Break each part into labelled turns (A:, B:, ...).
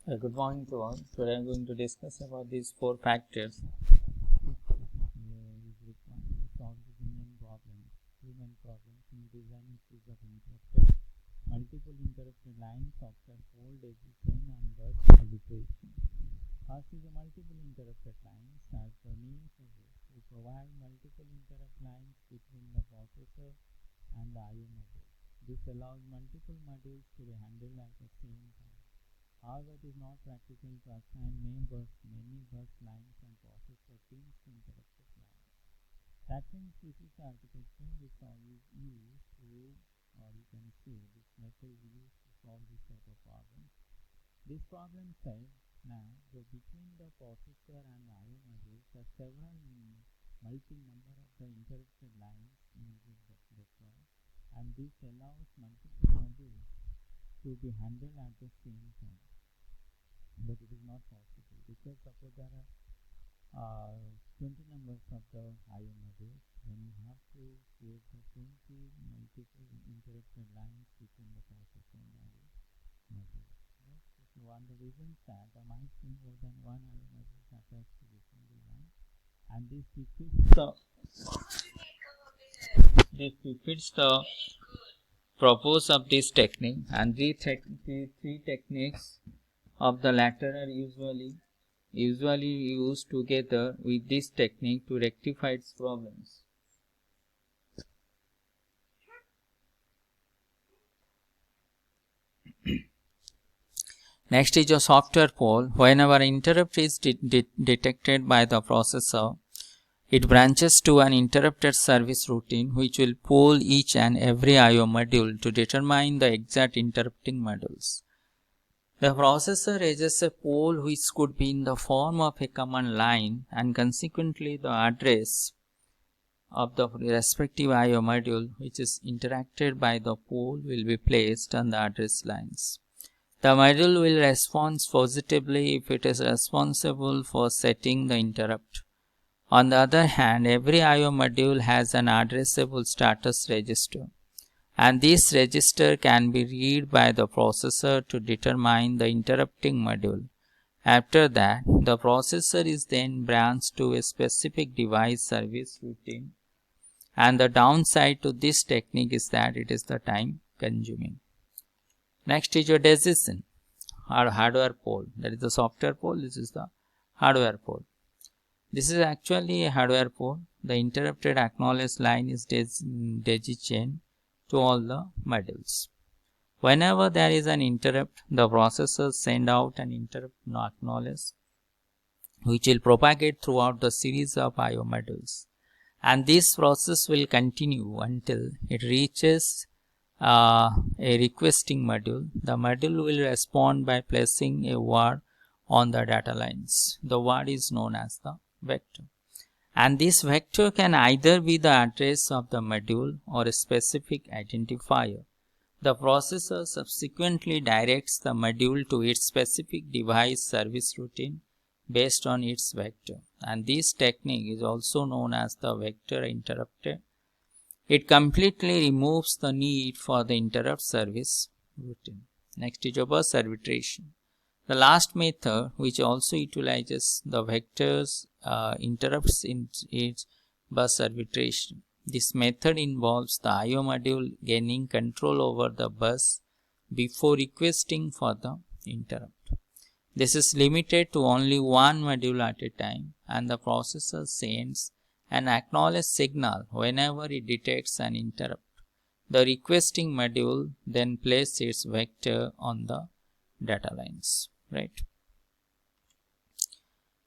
A: Good morning to all. Today I am going to discuss about these four factors is required to solve the human problems in design issues of interrupted, multiple interrupted lines, software fault, daisy chain, and bus arbitration. First is the multiple interrupted lines. As the name suggests, we provide multiple interrupt lines between the processor and the I/O module. This allows multiple modules to be handled at the same time. However, it is not practical to assign many bus lines and process routines to interrupted lines. That means this is the architecture which is used to, or you can say this method is used to solve this type of problem. This problem says now between the processor and the I/O modules there are several multi-number of the interrupted lines deployed, and this allows multiple modules to be handled at the same time. But it is not possible because suppose there are 20 numbers of the I/O modules, then you have to create the 20 multiple interrupted lines between the processor and the I/O module. Right? So one of the reasons that there might be more than one I/O module attached to this single line, and this defeats the purpose of this technique, and these three techniques of the latter are usually used together with this technique to rectify its problems. Next is a software poll. Whenever an interrupt is detected by the processor, it branches to an interrupted service routine which will poll each and every I/O module to determine the exact interrupting modules. The processor raises a poll which could be in the form of a command line, and consequently the address of the respective I/O module which is interacted by the poll will be placed on the address lines. The module will respond positively if it is responsible for setting the interrupt. On the other hand, every I/O module has an addressable status register, and this register can be read by the processor to determine the interrupting module. After that, the processor is then branched to a specific device service routine, and the downside to this technique is that it is the time consuming. Next is your decision or hardware poll. That is the software poll, this is the hardware poll. This is actually a hardware poll. The interrupted acknowledged line is daisy chain to all the modules. Whenever there is an interrupt, the processor send out an interrupt not acknowledged, which will propagate throughout the series of I/O modules, and this process will continue until it reaches a requesting module. The module will respond by placing a word on the data lines. The word is known as the vector, and this vector can either be the address of the module or a specific identifier. The processor subsequently directs the module to its specific device service routine based on its vector, and this technique is also known as the vector interrupter. It completely removes the need for the interrupt service routine. Next is bus arbitration. The last method, which also utilizes the vectors, interrupts in its bus arbitration. This method involves the I/O module gaining control over the bus before requesting for the interrupt. This is limited to only one module at a time, and the processor sends an acknowledged signal whenever it detects an interrupt. The requesting module then places its vector on the data lines. Right.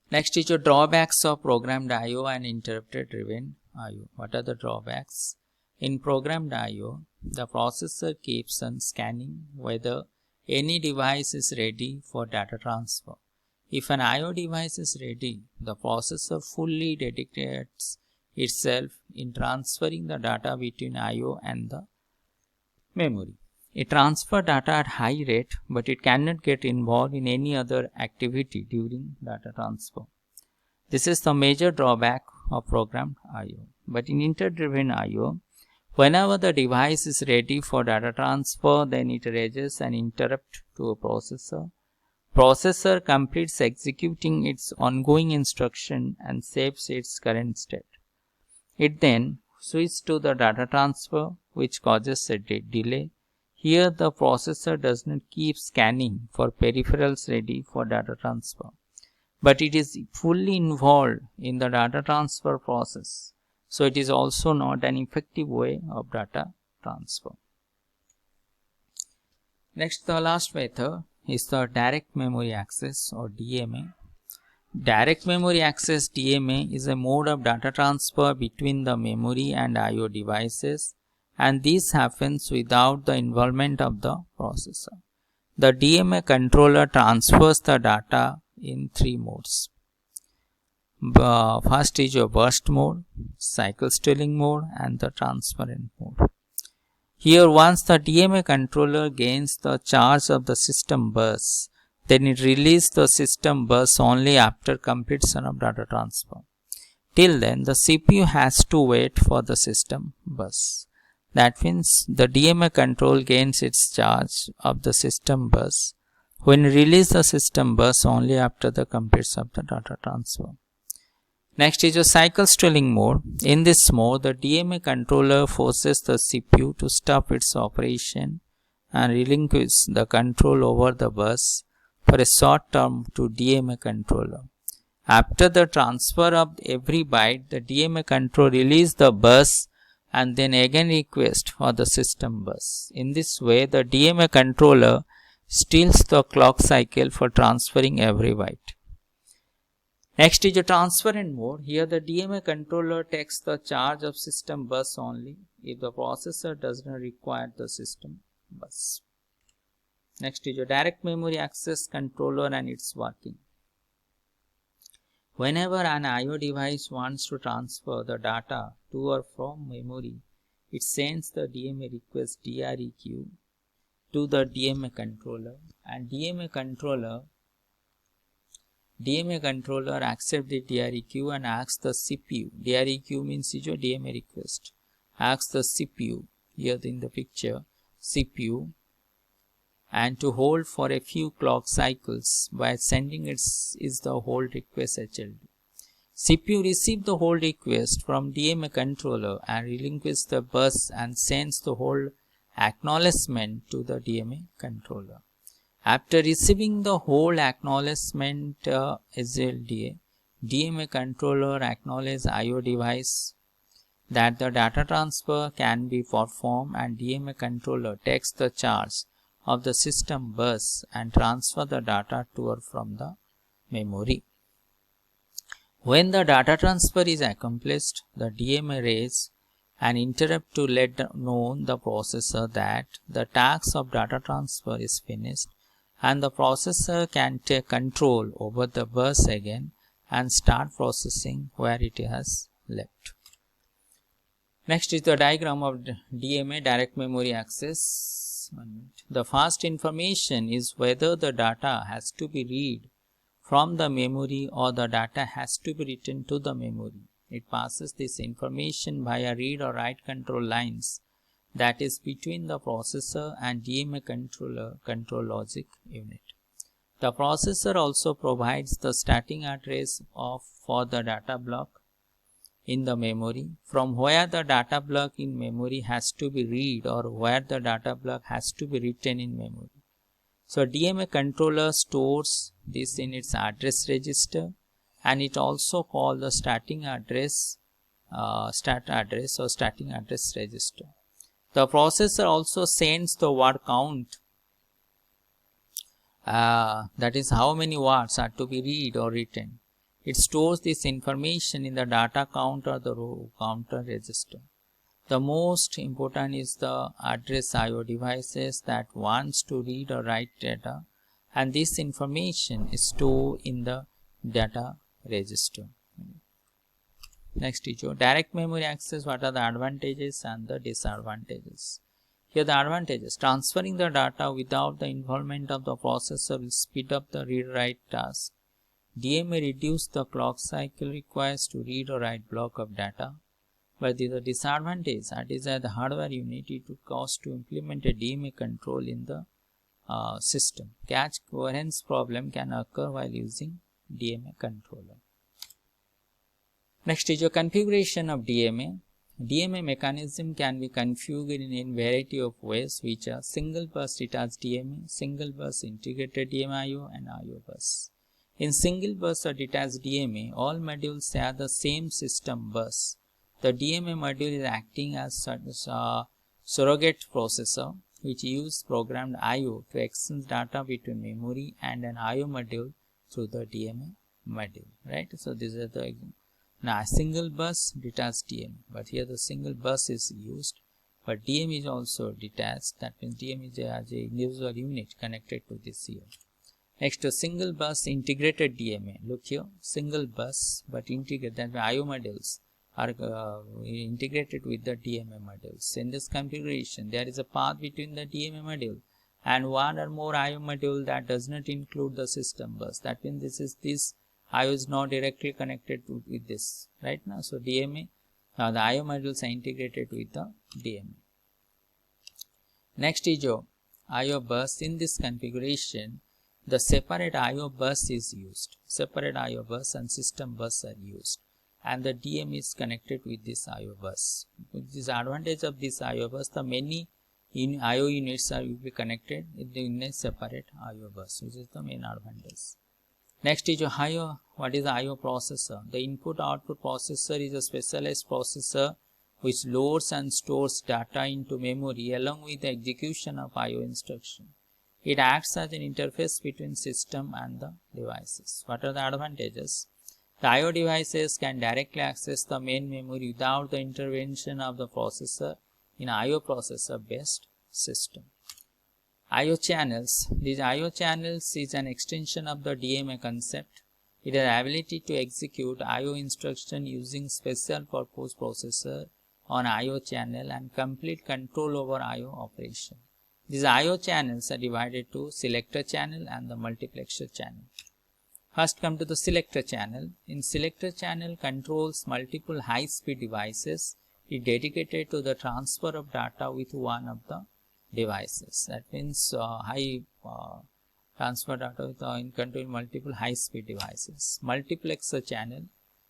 A: Next is your drawbacks of programmed I/O and interrupted driven I/O. What are the drawbacks? In programmed I/O, the processor keeps on scanning whether any device is ready for data transfer. If an I/O device is ready, the processor fully dedicates itself in transferring the data between I/O and the memory. It transfers data at high rate, but it cannot get involved in any other activity during data transfer. This is the major drawback of programmed I/O. But in interrupt-driven I/O, whenever the device is ready for data transfer, then it raises an interrupt to a processor. processor completes executing its ongoing instruction and saves its current state. It then switches to the data transfer, which causes a delay. Here the processor does not keep scanning for peripherals ready for data transfer, but it is fully involved in the data transfer process. So it is also not an effective way of data transfer. Next, the last method is the direct memory access or DMA. Direct memory access DMA is a mode of data transfer between the memory and I/O devices, and this happens without the involvement of the processor. The DMA controller transfers the data in three modes. First is your burst mode, cycle stealing mode, and the transparent mode. Here, once the DMA controller gains the charge of the system bus, then it releases the system bus only after completion of data transfer. Till then, the CPU has to wait for the system bus. That means the DMA control gains its charge of the system bus when release the system bus only after the completion of the data transfer. Next is your cycle stealing mode. In this mode, the DMA controller forces the CPU to stop its operation and relinquish the control over the bus for a short term to DMA controller. After the transfer of every byte, the DMA controller releases the bus and then again request for the system bus. In this way, the DMA controller steals the clock cycle for transferring every byte. Next is the transparent mode. Here the DMA controller takes the charge of system bus only if the processor does not require the system bus. Next is your direct memory access controller and its working. Whenever an I/O device wants to transfer the data to or from memory, it sends the DMA request DREQ to the DMA controller, and DMA controller accepts the DREQ and asks the CPU. DREQ means is your DMA request. Asks the CPU, here in the picture, CPU, and to hold for a few clock cycles by sending is the hold request HLD. CPU receives the hold request from DMA controller and relinquishes the bus and sends the hold acknowledgement to the DMA controller. After receiving the hold acknowledgement HLD, DMA controller acknowledges I/O device that the data transfer can be performed, and DMA controller takes the charge of the system bus and transfer the data to or from the memory. When the data transfer is accomplished, the DMA raises an interrupt to let know the processor that the task of data transfer is finished, and the processor can take control over the bus again and start processing where it has left. Next is the diagram of DMA, direct memory access. The first information is whether the data has to be read from the memory or the data has to be written to the memory. It passes this information via read or write control lines, that is between the processor and DMA controller control logic unit. The processor also provides the starting address for the data block in the memory, from where the data block in memory has to be read or where the data block has to be written in memory. So DMA controller stores this in its address register, and it also called the starting address stat address or starting address register. The processor also sends the word count, that is how many words are to be read or written. It stores this information in the data count or the row counter register. The most important is the address I/O devices that wants to read or write data, and this information is stored in the data register. Next is your direct memory access. What are the advantages and the disadvantages? Here the advantages: transferring the data without the involvement of the processor will speed up the read-write task. DMA reduce the clock cycle required to read or write block of data. But the disadvantage, that is that the hardware unit, it would cost to implement a DMA control in the system. Cache coherence problem can occur while using DMA controller. Next is your configuration of DMA. DMA mechanism can be configured in variety of ways, which are single bus detached DMA, single bus integrated DMA IO, and IO bus. In single bus or detached DMA, all modules share the same system bus. The DMA module is acting as a surrogate processor, which uses programmed IO to exchange data between memory and an IO module through the DMA module, right? So these are the now single bus detached DMA, but here the single bus is used, but DMA is also detached. That means DMA is as a individual unit connected to this here. Next, a single bus integrated DMA. Look here, single bus but integrated. That means IO modules are integrated with the DMA modules. In this configuration, there is a path between the DMA module and one or more IO module that does not include the system bus. That means this IO is not directly connected with this right now. So DMA, the IO modules are integrated with the DMA. Next is your IO bus. In this configuration, the separate IO bus is used. Separate IO bus and system bus are used, and the DMA is connected with this IO bus. With this advantage of this IO bus, the many IO units will be connected in a separate IO bus, which is the main advantage. Next is your IO. What is the IO processor? The input-output processor is a specialized processor which loads and stores data into memory along with the execution of IO instruction. It acts as an interface between system and the devices. What are the advantages? The IO devices can directly access the main memory without the intervention of the processor in IO processor-based system. IO channels. These IO channels is an extension of the DMA concept. It has ability to execute IO instruction using special purpose processor on IO channel and complete control over IO operation. These IO channels are divided to selector channel and the multiplexer channel. First come to the selector channel. In selector channel controls multiple high-speed devices. It is dedicated to the transfer of data with one of the devices. That means high transfer data with in control multiple high-speed devices. Multiplexer channel.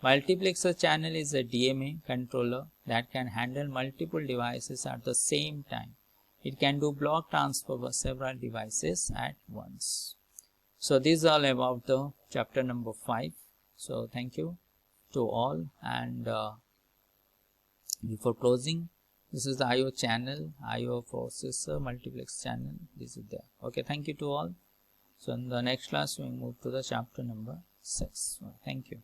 A: Multiplexer channel is a DMA controller that can handle multiple devices at the same time. It can do block transfer for several devices at once. So this is all about the chapter number 5. So thank you to all, and before closing, this is the IO channel, IO processor, multiplex channel. This is there. Okay, thank you to all. So in the next class we move to the chapter number 6. Thank you.